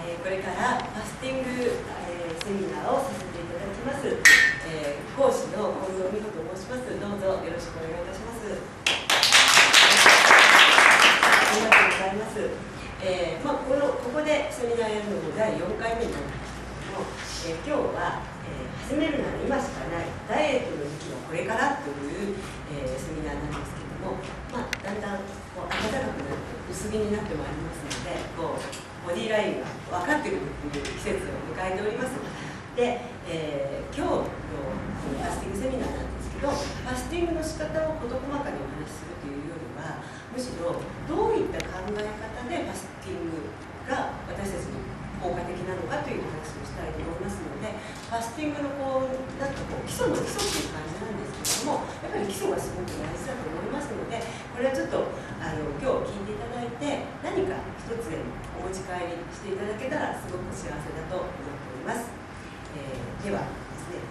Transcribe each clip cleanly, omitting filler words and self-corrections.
これからファスティング、セミナーをさせていただきます、講師の近藤美穂と申します。どうぞよろしくお願いいたします。ありがとうございます。ここでセミナーやるのも第4回目になるんですけども、今日は、始めるなら今しかないダイエットの時期はこれからという、セミナーなんですけども、だんだん暖かくなって薄着になってまいりますので、ボディラインが分かってくるという季節を迎えております。で、今日のファスティングセミナーなんですけど、ファスティングの仕方を事細かにお話しするというよりは、むしろどういった考え方でファスティングが私たちに効果的なのかというお話をしたいと思いますので、ファスティングの基礎の基礎という感じなんですけども、やっぱり基礎がすごく大事だと思いますので、これはちょっと今日聞いていただいて、何か一つでもお持ち帰りしていただけたらすごく幸せだと思っております。ではですね、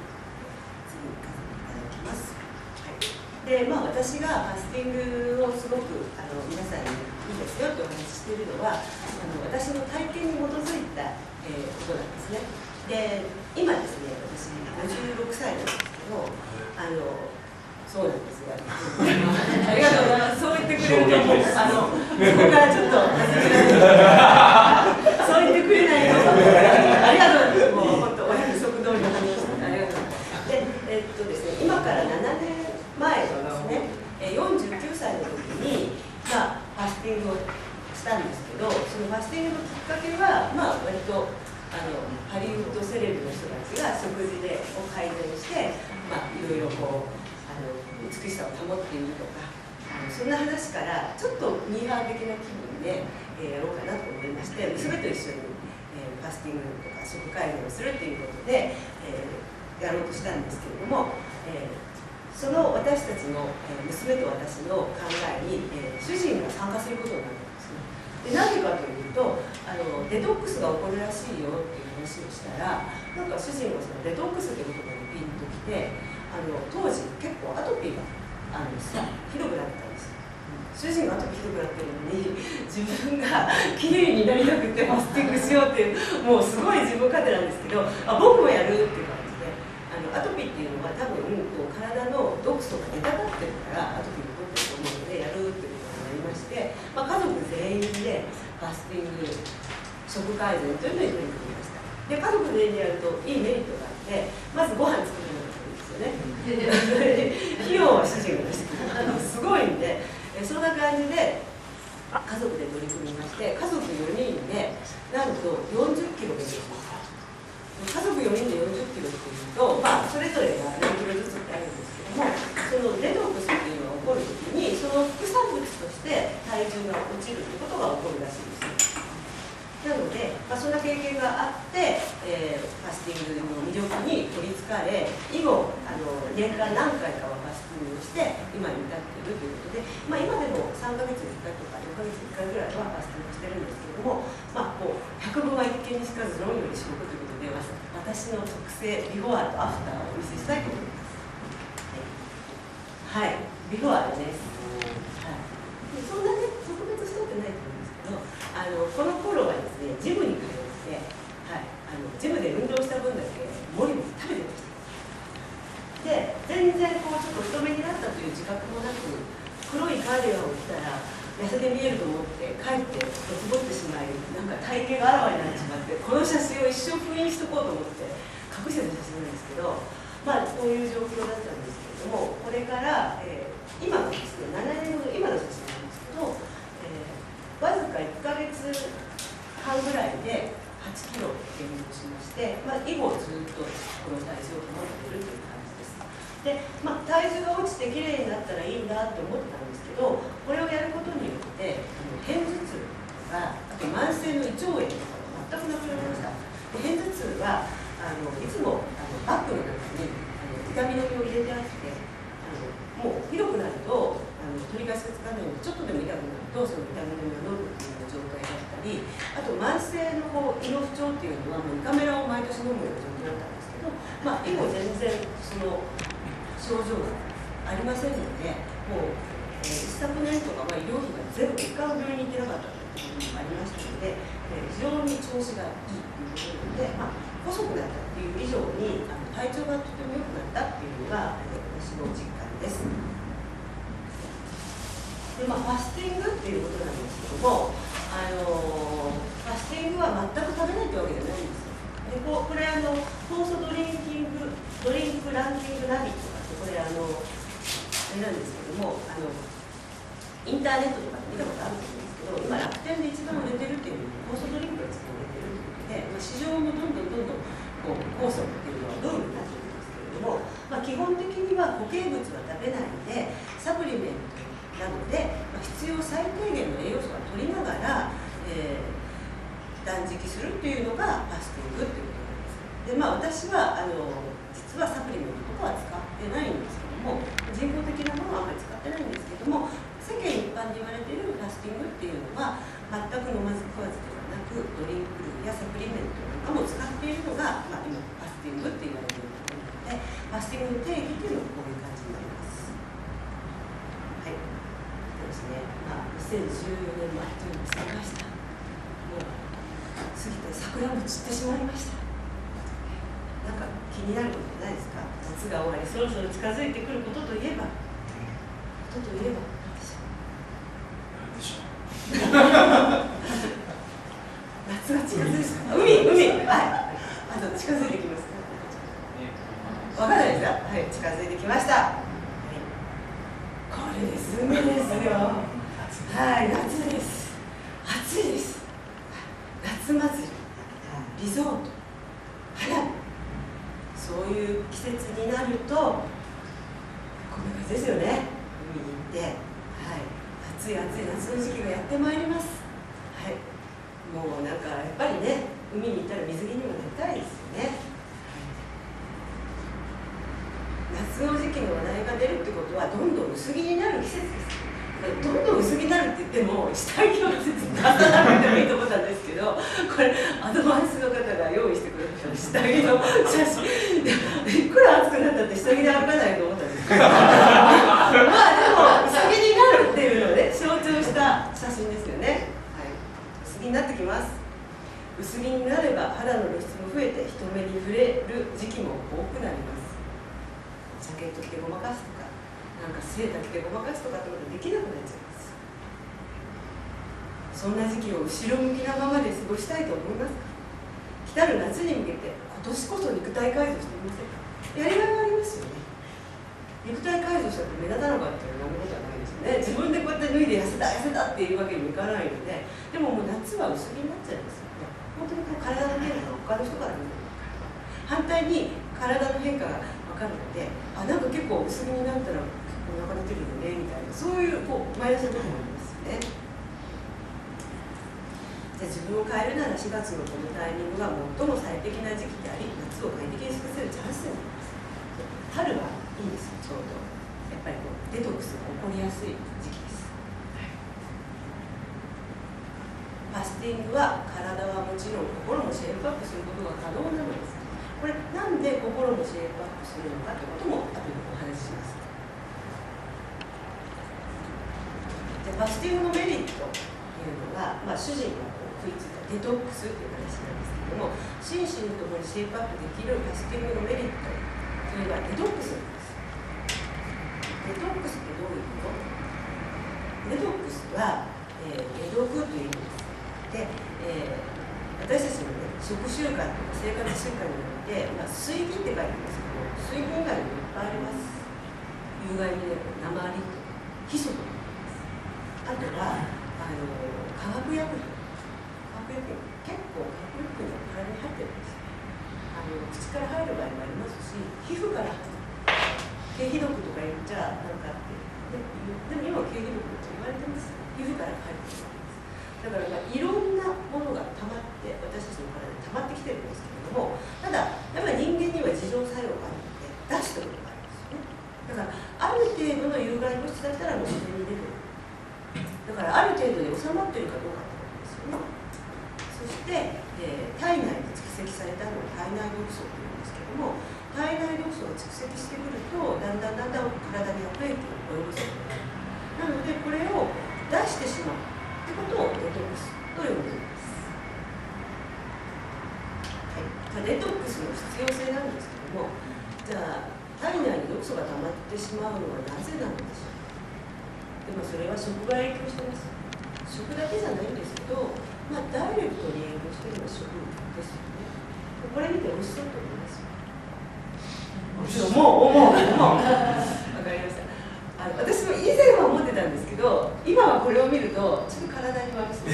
次に行かせていただきます。で、私がファスティングをすごく皆さんにいいですよとお話ししているのは、私の体験に基づいた、ことなんですね。で、今ですね、私56歳なんですけど、そうなんですよ。ありがとうございます。そう言ってくれると、そこからちょっと始められる。そう言ってくれないと、ありがとうございます。もう本当、お約束通りの話をしてありがとうございます。で、ですね、今から7年前のですね、49歳の時に、ファスティングをしたんですけど、そのファスティングのきっかけは、割とハリウッドセレブの人たちが食事を改善して、いろいろ美しさを保っているとか、そんな話からちょっとミーハー的な気分で、やろうかなと思いまして、娘と一緒に、ファスティングとか食改善をするということで、やろうとしたんですけれども、その私たちの、娘と私の考えに、主人が参加することになったんですね。で、なぜかというと、デトックスが起こるらしいよっていう話をしたら、なんか主人がそのデトックスという言葉にピンときて、当時結構アトピーがひどくなってたんですよ。主人がアトピーひどくなってるのに、自分がきれいになりたくてファスティングしようっていう、もうすごい自分勝手なんですけど、僕もやるっていう感じで、アトピーっていうのは多分体の毒素が出たがってるからアトピーが起こってると思うのでやるっていうことになりまして、家族全員でファスティング食改善というのに取り組みました。で、家族全員でやるといいメリットがあって、まずご飯作るのがいいですよね。費用は主人が出してくれる、すごいんで、そんな感じで家族で取り組みまして、家族4人でなんと40キロでできました。家族4人で40キロっていうと、それぞれが何キロずつってあるんですけども、そのデトックスっていうのが起こるときに、その副産物として体重が落ちるということが起こるらしいです。なので、そんな経験があって、ファスティングの魅力に取りつかれ、以後年間何回かはファスティングをして今に至っているということで、今でも3ヶ月に1回とか4ヶ月に1回ぐらいはファスティングしてるんですけれども、百聞は一見にしかず論より証拠ということで、私の特性ビフォーとアフターをお見せしたいと思います。はい、ビフォーです。そんなね、特別しとってないと思うんですけど、この頃はですね、ジムに通って、ジムで運動した分だけもりもり食べてました。で、全然ちょっと太めになったという自覚もなく、黒いカーディガンを着たら痩せて見えると思って帰ってドツボってしまい、なんか体型があらわになってしまって、この写真を一生封印しとこうと思って隠してた写真なんですけど、こういう状況だったんですけれども、これから、今のですね、7年後の今の写真なんですけど、わずか1ヶ月半ぐらいで8キロ減量しまして、以後ずっとこの体重を保っているという感じです。で、体重が落ちてきれいになったらいいんだって思ってたんですけど、これをやることによって片頭痛とか、あと慢性の胃腸炎とかが全くなくなりました。で、片頭痛はいつもバッグの中に痛み止めを入れてあって、もうひどくなると取り返しがつかないので、ちょっとでも痛くなるとその痛み止めを飲むっていう状態だったり、あと慢性の胃の不調っていうのはもう胃カメラを毎年飲むような状況だったんですけど、以後全然その症状がありませんので、もう、一昨年とかは医療費がゼロで1回も病院に行ってなかったということもありましたので、非常に調子がいいということで、細くなったっていう以上に体調がとても良くなったっていうのが私の実感です。でファスティングっていうことなんですけども、ファスティングは全く食べないというわけじゃないんですよ。でこれ酵素ドリンクランキングナビとかってこれあれなんですけども、インターネットとかで見たことあると思うんですけど、今楽天で一番売れてるっていうのは酵素ドリンクが一番売れてるということで、市場もどんどんこう酵素っていうのはブームになってるんですけれども、基本的には固形物は食べないでサプリメントなので、必要最低限の栄養素を取りながら、断食するっていうのがファスティングっていうことなんです。で私は実はサプリメントとかは使ってないんですけども、人工的なものはあまり使ってないんですけども、世間一般で言われているファスティングっていうのは全く飲まず食わずではなく、ドリンク類やサプリメントなんかも使っているのが、今ファスティングって言われているところなので、ファスティングの定義っていうのはこういう感じになります。はい。ですね、2014年もあっという間に過ぎました。もう過ぎて桜も散ってしまいました。なんか気になることないですか？夏が終わり、そろそろ近づいてくることといえば何でしょう？夏が近づいて海、はい、近づいてきますか？わからないですか？はい、近づいてきました。はい、これです、海ですよ。はい、夏です。暑いです。夏祭り、リゾート、花火、そういう季節になるとこんな感じですよね。海に行って、はい、暑い夏の時期がやってまいります。はい、もうなんかやっぱりね、海に行ったら水着にもなりたいですよね。夏の時期の話題が出るってことはどんどん薄着になる季節です。どんどん薄着になるって言っても下着を出さなくてもいいと思ったんですけど、これアドバイスの方が用意してくれた下着の写真いくら暑くなったって下着で歩かないと思ったんですけどでも薄着になるっていうのをね、象徴した写真ですよね。はい、薄着になってきます。薄着になれば肌の露出も増えて人目に触れる時期も多くなります。ジャケット着てごまかすとか、なんかセーター着てごまかすとかってことできなくなっちゃいます。そんな時期を後ろ向きなままで過ごしたいと思いますか？来たる夏に向けて今年こそ肉体改造してみませんか？やりがいがありますよね。肉体改造したって目立たなかったら何事はないですよね。自分でこうやって脱いで痩せたっていうわけにもいかないので、でももう夏は薄着になっちゃいますよね。本当にこう体の変化が他の人から見て反対に体の変化が分かるので、なんか結構薄着になったらお腹出てるよねみたいな、そういうマイナスのこともありますよね。じゃあ自分を変えるなら4月のこのタイミングが最も最適な時期であり、夏を快適に過ごせるチャンスになります。春はいいんですよ、ちょうど。やっぱりデトックスが起こりやすい時期です。ファスティングは体はもちろん心もシェイプアップすることが可能なのです。これなんで心もシェイプアップするのかということも後でお話しします。でファスティングのメリットというのは、主人が食いついたデトックスという話なんですけれども、心身ともにシェイプアップできるファスティングのメリットというのはデトックスなんです。デトックスってどういうこと？デトックスは、解毒という意味です。で、私たちの、食習慣とか生活習慣によって、水銀って書いてますけど、水銀以外にもいっぱいあります。有害にね、鉛とヒ素とかあとは化学薬品。結構化学薬品が体に入ってるんですよ。口から入る場合もありますし、皮膚から入る。経皮毒とか言っちゃなんかあって、でも今は経皮毒って言われてます。皮膚から入ってるわけです。だからいろんなものが溜まって私たちの体に溜まってきてるんですけれども、ただやっぱり人間には自浄作用があるので出しておくことがあるんですよね。だからある程度の有害物質だったらもう自然に出てる。だからある程度で収まっているかどうかってことですよね。そして、体内に蓄積されたのを体内毒素というんですけども、体内毒素が蓄積してくるとだんだん体に悪影響を及ぼすようになる。なのでこれを出してしまうってことをデトックスと呼んでいます。デトックスの必要性なんですけども、じゃあ体内に毒素が溜まってしまうのはなぜなのでしょう。でもそれは食が影響してます。食だけじゃないんですけど、ダイレクトに影響しているのは食ですよね。これ見て美味しそうと思いますよ。思うわかりました。私も以前は思ってたんですけど、今はこれを見るとちょっと体に悪そうと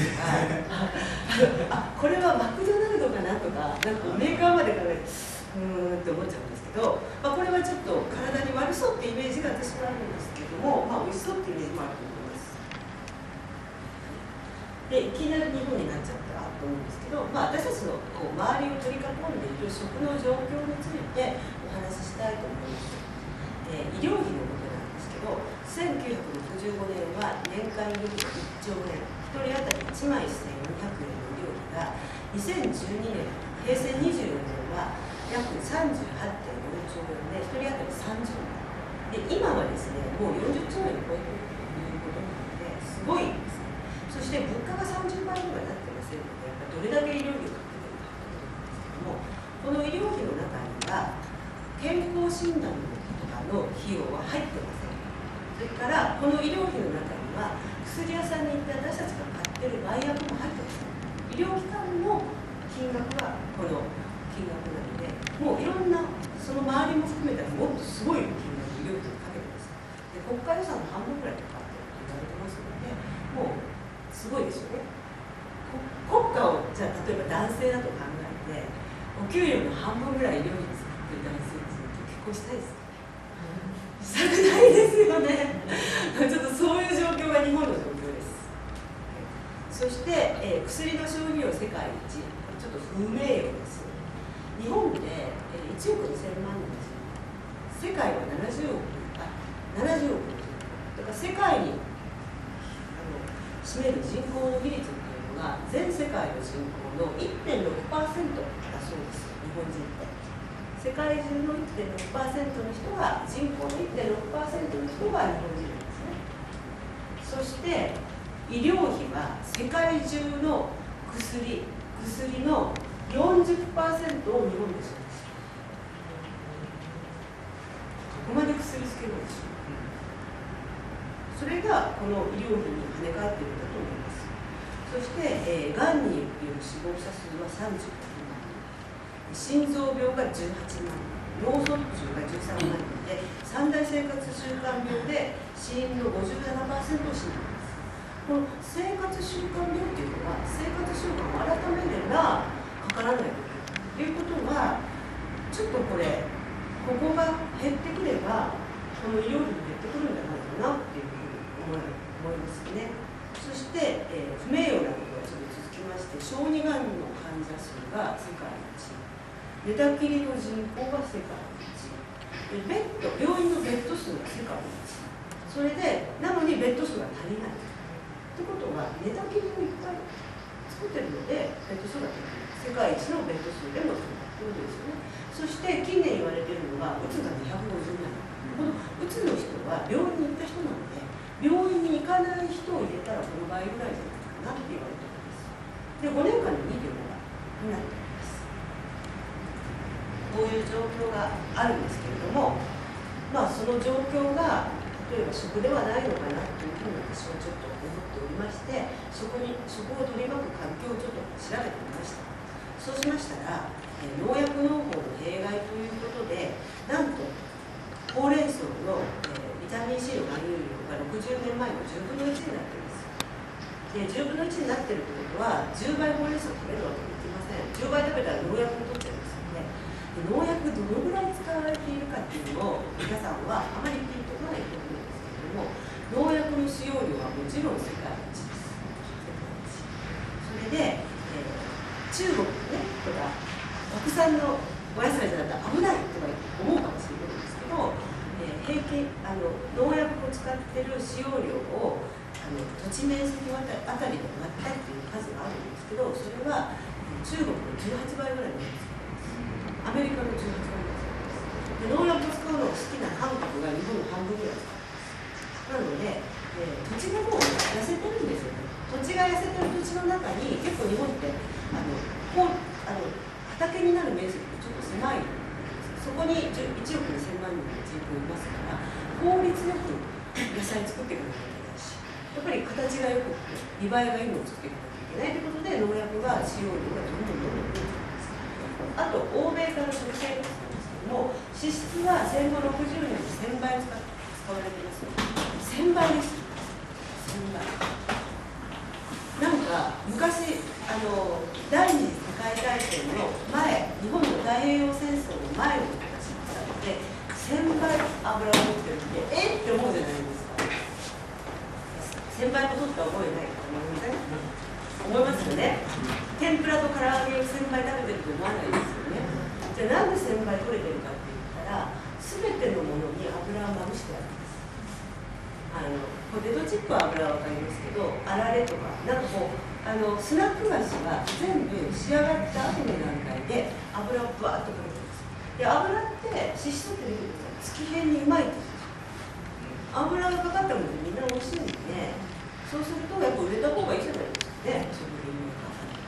かこれはマクドナルドかなとか、なんかメーカーまで考えてって思っちゃうんですけど、これはちょっと体に悪そうってイメージが私はあるんですけども、美味しそうってイメージもあると思います。で、いきなり日本になっちゃったと思うんですけど、私たちの周りを取り囲んでいる食の状況についてお話ししたいと思います。医療費のことなんですけど、1965年は年間医療費1兆円、1人当たり1万1400円の医療費が、2012年、平成24年は約38.4兆円で、1人当たり30円で、今はですね、もう40兆円を超えているということなので、すごいんですね。そして物価が30倍ぐらいになってませんので、どれだけ医療費をかけているかということなんですけども、この医療費の中には健康診断とかの費用は入ってません。それからこの医療費の中には薬屋さんに行って私たちが買っている売薬も入ってません。医療機関の金額はこの金額なので、もういろんなその周りも含めたらもっとすごい金額医療費をかけてます。で、国家予算の半分ぐらいかかっていると言われてますので、もうすごいですよね。国家をじゃあ例えば男性だと考えて、お給料の半分ぐらい医療費に使っている男性と結婚したいですか？したくないですよね。ちょっとそういう状況が日本の状況です。そして、薬の消費量世界一、ちょっと不名誉です。日本で、1億2000万人です。世界は70億だから世界に占める人口の比率っていうのが全世界の人口の 1.6% だそうです。日本人って世界中の 1.6% の人が、人口の 1.6% の人が日本人なんですね。そして医療費は世界中の薬の 40% を日本でしょ。どこまで薬つけるんでしょう。それがこの医療費に跳ね返っているんだと思います。そして、がんによる死亡者数は36万人、心臓病が18万人、脳卒中が13万人で、三大生活習慣病で死因の 57% を占めます。この生活習慣病っていうのは、生活習慣を改めればかからないということは、ちょっとここが減ってくれば、この医療費も減ってくるんじゃないかなっていうふうに思いますね。そして、不名誉なことがちょっと続きまして、小児がんの患者数が世界一、寝たきりの人口が世界一、病院のベッド数が世界一、それでなのにベッド数が足りないってことは、寝たきりをいっぱい作ってるのでベッド数が足りない、世界一のベッド数でもそうということですよね。そして近年言われているのが、うつが250万人。このうつの人は病院に行った人なので、病院に行かない人を入れたらこの倍ぐらいじゃないかなって言われています。で、5年間で2.5倍になっています。こういう状況があるんですけれども、その状況が例えば食ではないのかなというふうに私はちょっと思っておりまして、食を取り巻く環境をちょっと調べてみました。そうしましたら、農薬農法の弊害ということで、なんとほうれん草の、ビタミン C の含有量が60年前の10分の1になっています。で、10分の1になっているということは、10倍ほうれん草を食べるわけにいきません。10倍食べたら農薬を取っちゃいますので、農薬どのぐらい使われているかっていうのを皆さんはあまりピンとこないと思うんですけれども、農薬の使用量はもちろん世界一です。それで、中国ねとか国産のお野菜じゃなくて危ないとか思うかもしれないんですけど、平均農薬を使っている使用量を土地面積あたりで割ったっていう数があるんですけど、それは中国の18倍ぐらいなんです。アメリカの18倍です。農薬を使うのが好きな韓国が日本の半分ぐらいです。なので、土地がもう痩せてるんですよね。土地が痩せてる土地の中に結構日本って畑畑になる面積がちょっと狭いんです。そこに1億2000万人の人口いますから、効率よく野菜作っていかなきゃいけないし、やっぱり形がよく見栄えがいいのを作っていかなきゃいけないということで、農薬が使用量がどんどん増えています。あと欧米から食生活なんですけども、脂質は戦後60年で1000倍使われています。1000倍です。1000倍。なんか昔第二次世界大戦の前、日本の太平洋戦争の前の人たちに比べて1000倍油を取ってるんで、って思うじゃないですか。1000倍も取った覚えないと思いません？思いますよね。天ぷらと唐揚げを1000倍食べてると思わないですよね。じゃあなんで1000倍取れてるかって言ったら、全てのものに油をまぶしてあるんです。ポテトチップは油は分かりますけど、あられとか、なんかこうスナック菓子は全部仕上がった後の段階で油をブワーッとかけてるんです。で、油って脂質って出てくるから月変にうまいって言うんですよ。油がかかったものでみんな美味しいんでね、そうするとやっぱ売れた方がいいじゃないですかね、食品メーカーさん。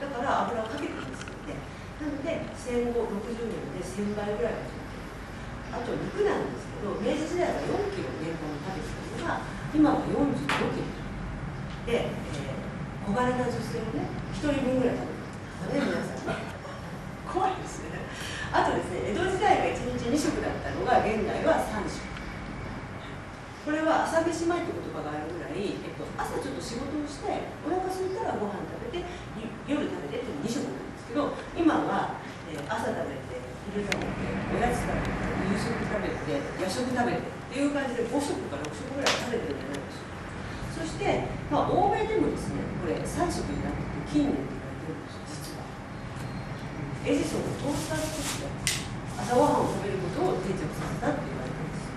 だから油をかけてるんですよね。なので戦後60年で1000倍ぐらいがあと肉なんですけど、明治時代は4キロ年間食べてたのが今は45キロで、小柄な女性をね1人分ぐらい食べてるんですよね、皆さんね。怖いですね。あとですね、江戸時代が1日2食だったのが現代は3食。これは朝飯前って言葉があるぐらい、朝ちょっと仕事をしてお腹空いたらご飯食べて夜食べてって2食なんですけど、今は、朝食べて昼食べておやつ食べて夕食食べて夜食食べてっていう感じで5食から6食ぐらい食べてるんじゃないでしょうか。そして、欧米でもですね、これ3食になってて近年って言われてるんですよ、実は。エジソンがトースター作って朝ごはんを食べることを定着させたって言われてるんです。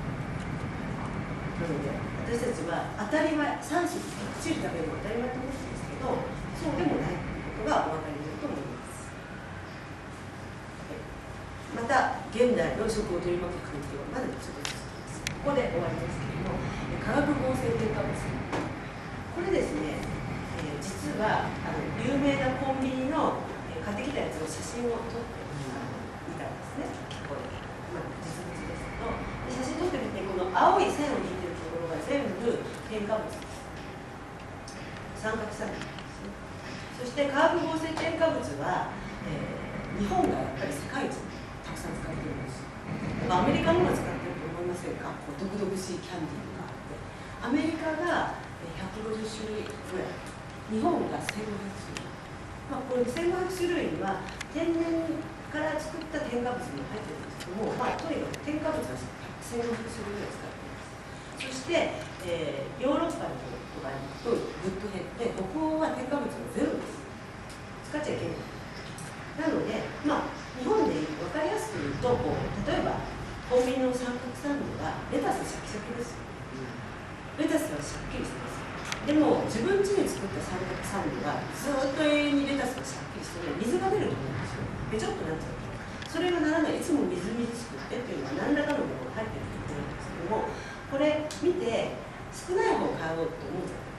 なので私たちは当たり前、3食きっちり食べるのが当たり前と思ってるんですけど、そうでもないということがお分かりになると思います。また現代の食を取り巻く環境はまだちょっと続きます。ここで終わりますけれども、化学合成添加物、これですね、実は有名なコンビニの買ってきたやつを写真を撮ってみたんですね。これ、実物ですけど、写真撮ってみて、この青い線を引いてるところが全部添加物です。三角酸ですね。そして化学合成添加物は、日本がやっぱり世界一たくさん使っているんです。アメリカのが使ってると思いませんか？こう毒々しいキャンディーがあって、アメリカが150種類ぐらい、日本が1500種類。これ1500種類には天然から作った添加物も入ってるんですけども、とにかく添加物は1500種類ぐらい使っています。そして、ヨーロッパのとかに行くとぐっと減って、北欧は添加物がゼロです。使っちゃいけない。なので、日本で分かりやすく言うと、例えばコンビニの三角サンドはレタスシャキシャキです。レタスはしっきりしてます。でも自分家で作った三角サンドはずっと永遠にレタスがしっきりして水が出ると思うんですよ。べちょっとなっちゃうと。それがならない、いつもみずみずしくてっていうのは何らかのものが入ってるって言ってるんですけども、これ見て少ない方を買おうと思うじゃない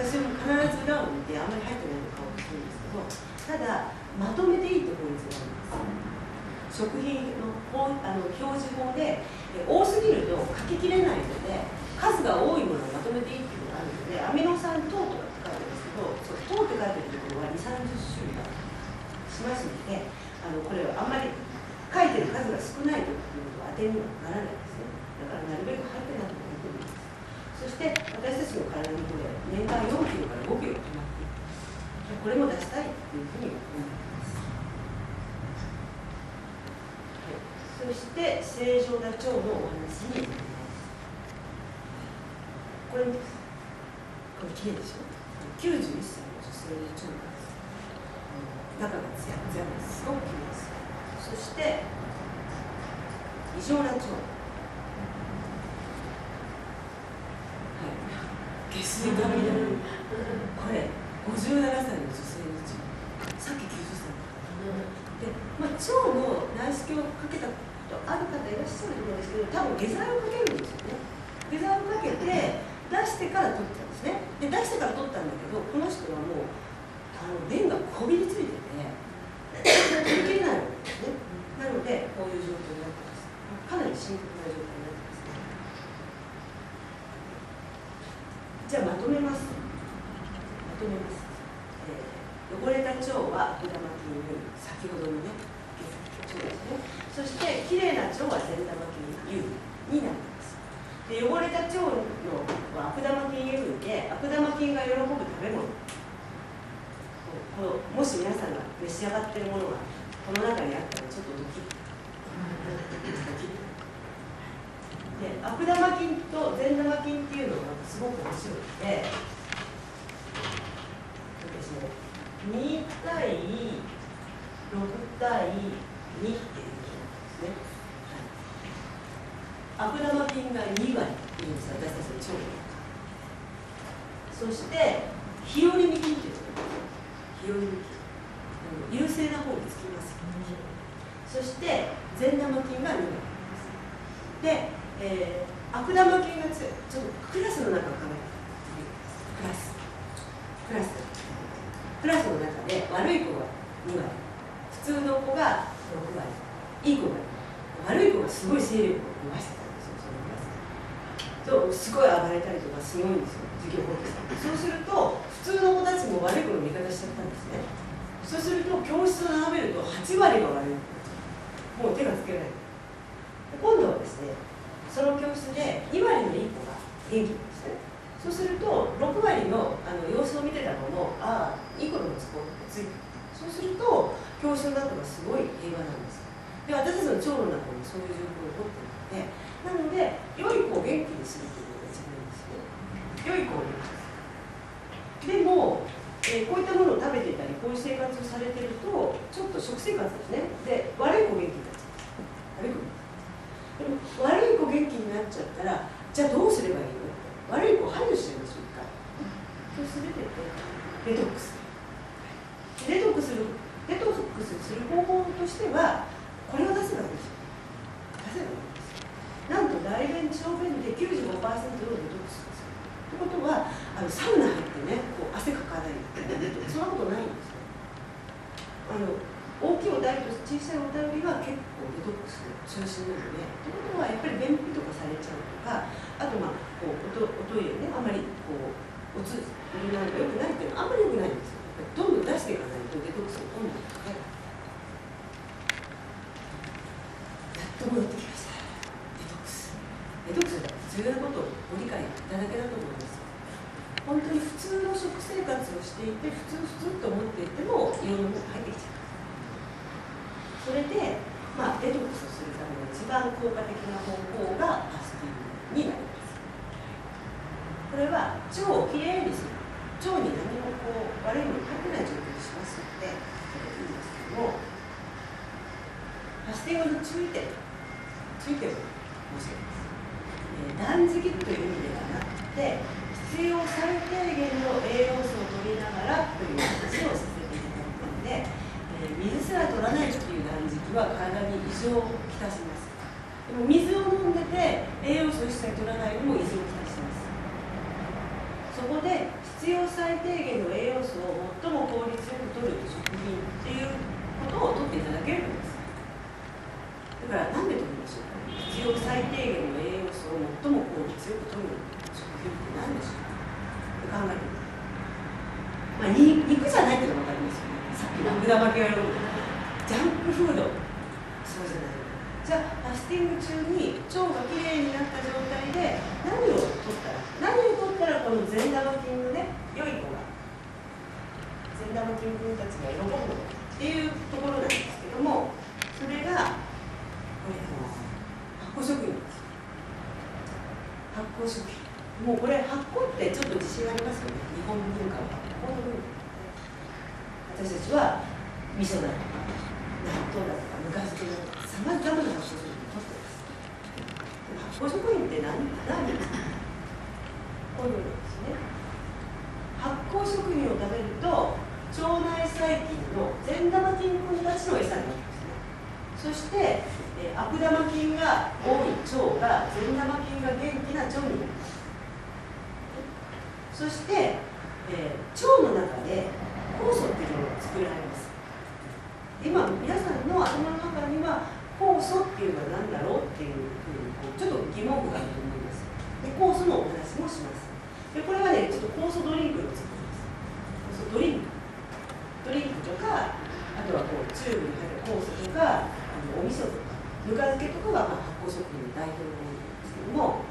ですか。私も必ず裏を見てあんまり入ってないのを買おうとするんですけど、ただまとめていいと法律があります。食品の表示法で多すぎると書ききれないので、数が多いものをまとめていいっていうのがあるので、アミノ酸等とかって書いてますけど、そう糖って書いてるところは2、30種類あしますので、これはあんまり書いてる数が少ないということは当てにはならないですね。だからなるべく入ってないということです。そして私たちの体にこれ年間4キロから5キロ溜まっていく。これも出したいというふうに思います。そして正常な腸のお話になります。これです。これ綺麗でしょ。91歳の女性の腸なんです。中がツヤツヤです。すごく綺麗です。そして異常な腸。下水が見る。これ57歳の女性の腸。さっき90歳で、腸の内視鏡をかけたことある方いらっしゃると思うんですけど、多分下剤をかけるんですよね。下剤をかけて出してから取ったんですね。で出してから取ったんだけど、この人はもう便がこびりついててできるゃあまとめます。汚れた腸は悪玉菌優位、先ほどのね、腸ですね。そしてきれいな腸は善玉菌優位になります。で、汚れた腸のは悪玉菌優位で、悪玉菌が喜ぶ食べ物。もし皆さんが召し上がっているものがこの中にあったらちょっとドキッ。で、悪玉菌と善玉菌っていうのがすごく面白くて、2対6対2っていうことなんですね。悪玉菌が2割いるんです、私たちの腸の中。そして日和見菌っていうのが日和見菌、優勢な方につきます。そして善玉菌が2割です。で、悪玉菌がちょっとクラスの中を考えてください。クラスの中で悪い子が2割、普通の子が6割、いい子が悪い子がすごい勢力を伸ばしてたんですよ、そのクラスで。すごい暴れたりとかすごいんですよ、授業法です。そうすると普通の子たちも悪い子の味方しちゃったんですね。そうすると教室を眺めると8割が悪い子、もう手がつけられない。今度はですね、その教室で2割のいい子が元気なんですね。そうすると6割の様子を見てたのも、ああ、いい子の息子がついてる。そうすると教室の中がすごい平和なんです。で、私たちの腸の中にそういう状況が起こっているので、なので良い子を元気にするというのが一番いいんですよね。良い子を元気にする。でも、こういったものを食べていたりこういう生活をされてるとちょっと食生活ですね、で悪い子元気になっちゃう。悪い子元気になっちゃったら、じゃあどうすればいいの？悪い子を排除しちゃいましょうか。そうするとデトックス。デトックスする方法としては、これを出せばいいんですよ。なんと大便小便で 95% をデトックスする。ということは、サウナ入ってね、こう汗かかないそんなことないんですよ。大きいお題と小さいお題よりは結構デトックス中心なので、ということはやっぱり便秘とかされちゃうとか、あとこうおトイレね、あまりこうおつ入れないのが良くないっていうのはあんまり良くないんですよ。どんどん出していかないとデトックスがどんどんかかる。やっと戻ってきました。デトックスだ。重要なことをご理解いただけだと思います。本当に普通の食生活をしていて、普通と思っていてもいろんなものが入ってきちゃう。それで、デトックスするための一番効果的な方法がファスティングになります。これは腸をきれいにする。腸に何も悪いものが入ってない状況にしますので、これいいんですけども、ファスティングの注意点を申し上げます。断食という意味ではなくて、必要最低限の栄養素を取りながらという話をさせていただいたので、水すら取らないという断食は体に異常をきたします。でも水を飲んでて栄養素を一切取らないのも異常をきたします。そこで必要最低限の栄養素を最も効率よく取る食品っていうことを取っていただけるんです。だから何で取りましょうか。必要最低限の栄養素を最も効率よく取る食品って何でしょうかって考えてみます。肉じゃないっていうのが分かりますよね。さっきの悪玉系が喜ぶジャンクフード、そうじゃない。じゃあファスティング中に腸がきれいになった状態で何を取ったらこの善玉菌のね、良い子が善玉菌君たちが喜ぶのかっていうところなんですけども、それが発酵食品です。発酵食品、もうこれ発酵ってちょっと自信ありますよね。日本文化は発酵の文化。私たちは味噌だとか納豆だとかぬか漬けだとかさまざまな発酵食品を取ってます。発酵食品って何ですか？こういうのですね。発酵食品を食べると腸内細菌の善玉菌君たちの餌になりますね。そして悪玉菌が多い腸が善玉菌が元気な腸になります。そして、腸の中で酵素っていうのが作られます。今皆さんの頭の中には酵素っていうのは何だろうっていうふうにちょっと疑問符があると思います。で、酵素のお話もします。でこれはね、ちょっと酵素ドリンクを作ります。酵素ドリンクとか、あとはこうチューブに入った酵素とか、お味噌とかぬか漬けとかが発酵食品の代表なんですけども、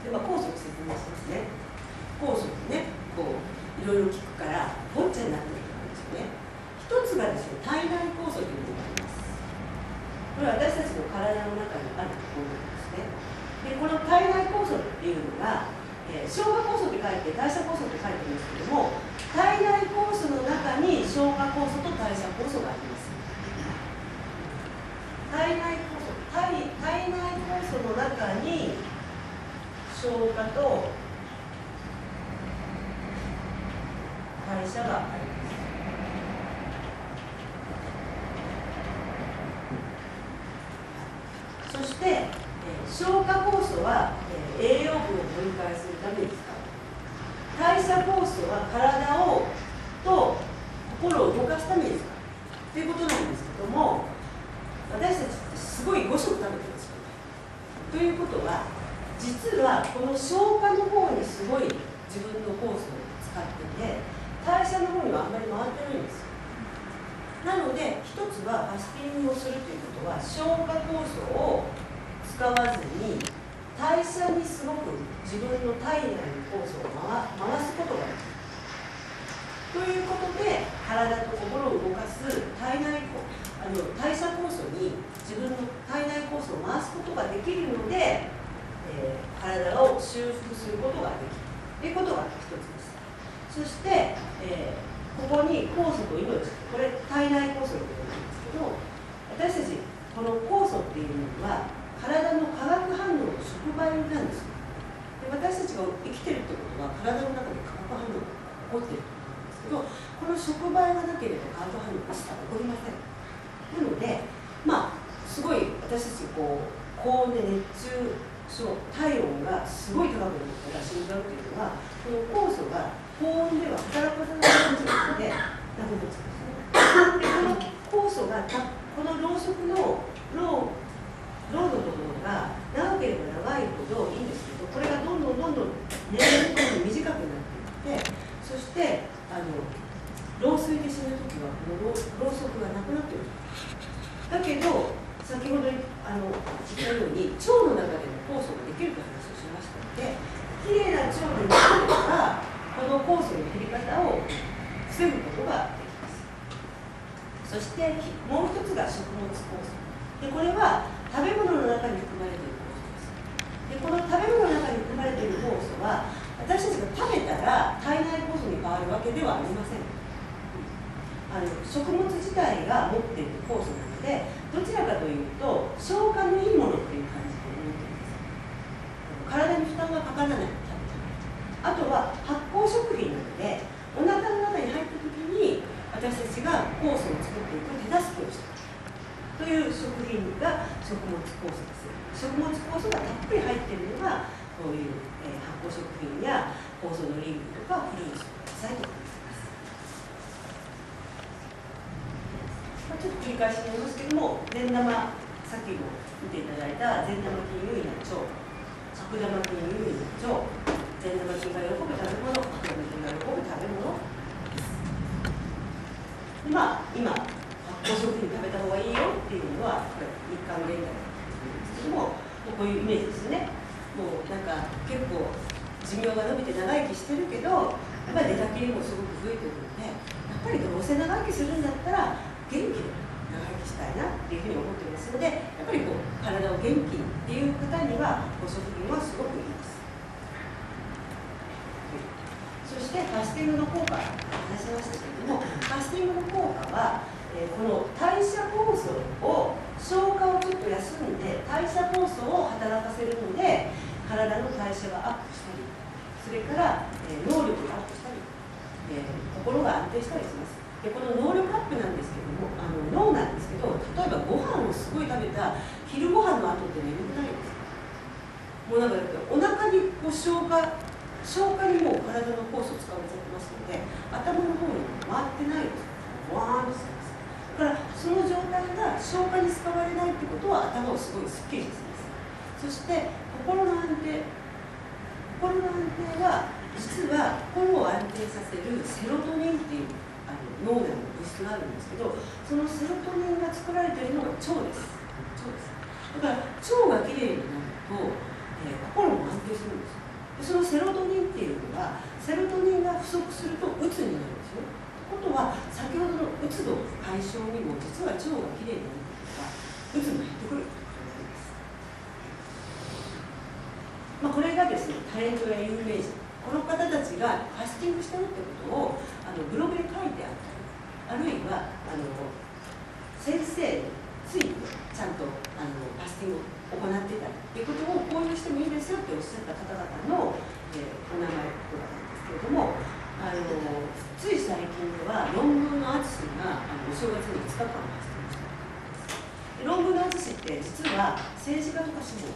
で酵素を説明しますね。酵素ってね、こういろいろ聞くからごっちゃになってると思うんですよね。一つがですね、体内酵素というのがあります。これは私たちの体の中にあるものなんですね。でこの体内酵素っていうのが、消化酵素って書いて代謝酵素って書いてるんですけども、体内酵素の中に消化酵素と代謝酵素があります。体内酵素の中に消化と代謝があります。そして、消化酵素は、栄養分を分解するために使う。代謝酵素は体をと心を動かすために使うということなんですけども、私たちってすごい5食食べてるんですよ。ということは、実はこの消化の方にすごい自分の酵素を使っていて、代謝の方にはあんまり回ってないんですよ。なので一つはファスティングをするということは、消化酵素を使わずに代謝にすごく自分の体内の酵素を回すことができるということで、体と心を動かす代謝酵素に自分の体内酵素を回すことができるので、体を修復することができるということが一つです。そして、ここに酵素と命、これ体内酵素のことなんですけど、私たちこの酵素っていうのは体の化学反応の触媒なんですよ。で私たちが生きてるってことは体の中で化学反応が起こってるってことなんですけど、この触媒がなければ化学反応が一切起こりません。なので、すごい私たち高温で熱中症、体温がすごい高くなったら死んじゃうっていうのは、この酵素が高温では働かさないのでなくなっちゃうんですね。でこの酵素がこのろうそくのろうのところが長ければ長いほどいいんですけど、これがどんどん年々短くなっていって、そして老衰で死ぬときはこのろうそくがなくなっている。だけど先ほど言ったように腸の中でも酵素ができるという話をしましたので、きれいな腸になればこの酵素の減り方を防ぐことができます。そしてもう一つが食物酵素で、これは食べ物の中に含まれている酵素です。でこの食べ物の中に含まれている酵素は、私たちが食べたら体内酵素に変わるわけではありません。食物自体が持っている酵素なので、どちらかというと消化のいいものっていう感じで思っています。体に負担がかからない。あとは発酵食品なので、お腹の中に入った時に私たちが酵素を作っていく手助けをしたという食品が食物酵素です。食物酵素がたっぷり入っているのがこういう、発酵食品や酵素ドリンクとかフルーツとか野菜とかです。ちょっと繰り返しになりますけども、善玉、さっきも見ていただいた善玉菌優位な腸、悪玉菌優位な腸、善玉菌が喜ぶ食べ物、悪玉菌が喜ぶ食べ物で、今発酵食品食べた方がいいよっていうのはこれ日韓現代なんですけども、こういうイメージですね。もうなんか結構寿命が伸びて長生きしてるけど、やっぱり寝たきりもすごく増えてるので、やっぱりどうせ長生きするんだったら元気で長生きしたいなっていうふうに思ってますので、やっぱり体を元気っていう方には食品はすごくいいです。そしてファスティングの効果を話しましたけれども、ファスティングの効果は、この代謝酵素を消化をちょっと休んで代謝酵素を働かせるので、体の代謝がアップしたり、それから、能力がアップしたり、心が安定したりします。でこの能力アップなんですけども、脳なんですけど、例えばご飯をすごい食べた昼ご飯の後って眠くないですか？もうなんかお腹に消化にもう体の酵素使われちゃってますので、頭の方に回ってないです。ワーンとしてます。だからその状態が消化に使われないってことは頭をすごいスッキリさせます。そして心の安定は実は心を安定させるセロトニンっていう脳内の物質があるんですけど、そのセロトニンが作られているのが腸です。だから腸がきれいになると、心も安定するんですよ。でそのセロトニンっていうのは、セロトニンが不足するとうつになるんですよ。ということは、先ほどのうつの解消にも実は腸がきれいになるということは、うつも減ってくるということになります。これがですね、タレントや有名人、この方たちがファスティングしてるってことをブログで書いてあったり、あるいは先生についてちゃんとファスティングを行ってたりということを交流してもいいですよっておっしゃった方々の、お名前とかなんですけれども、つい最近では論文の淳がお正月に5日間ファスティングしたんです。論文の淳って実は政治家とか志望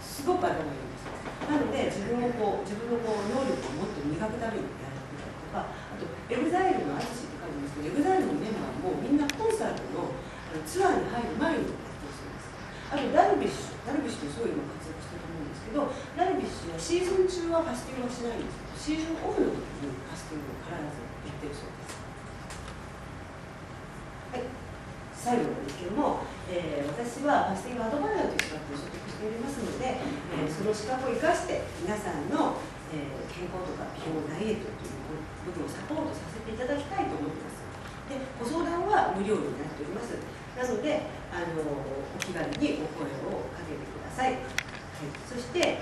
すごく頭がいいんですよ。なので自分の能力をもっと磨くためにやってたりとか、あとEXILEの淳って書いてますけど、EXILEのメンバーもみんなコンサートのツアーに入る前に活動するんです。あとダルビッシュもすごい今活躍してると思うんですけど、ダルビッシュはシーズン中はファスティングはしないんですけど、シーズンオフの時にファスティングを必ずやってるそうです。はい、最後なんですけども、私はファスティングアドバイザーという資格を所属しておりますので、その資格を生かして皆さんの、健康とか美容ダイエットという部分をサポートさせていただきたいと思っています。で、ご相談は無料になっております。なのでお気軽にお声をかけてください。はい、そして、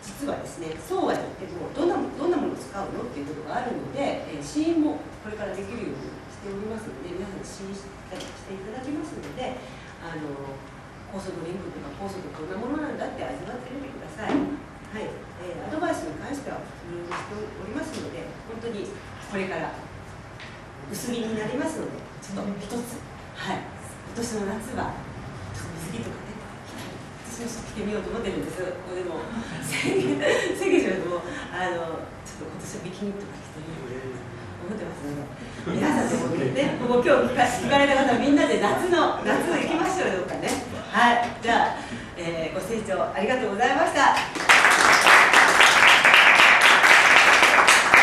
実はですね、そうは言ってもどんなものを使うのっていうことがあるので、試飲もこれからできるようにしておりますので、皆さんに試飲していただきますので、酵素ドリンクとか酵素ってこんなものなんだって味わってみてください。はい、アドバイスに関しては無料にしておりますので、本当にこれから薄着になりますので、ちょっと一つ、はい、今年の夏はちょっと水着とかね、私も着てみようと思ってるんです。これでも宣言しますともちょっと今年はビキニとか着てみようと思ってますので、皆さんでもね、ここ今日聞かれた方みんなで夏行きましょうよとかね。はい、じゃあ、ご清聴ありがとうございました。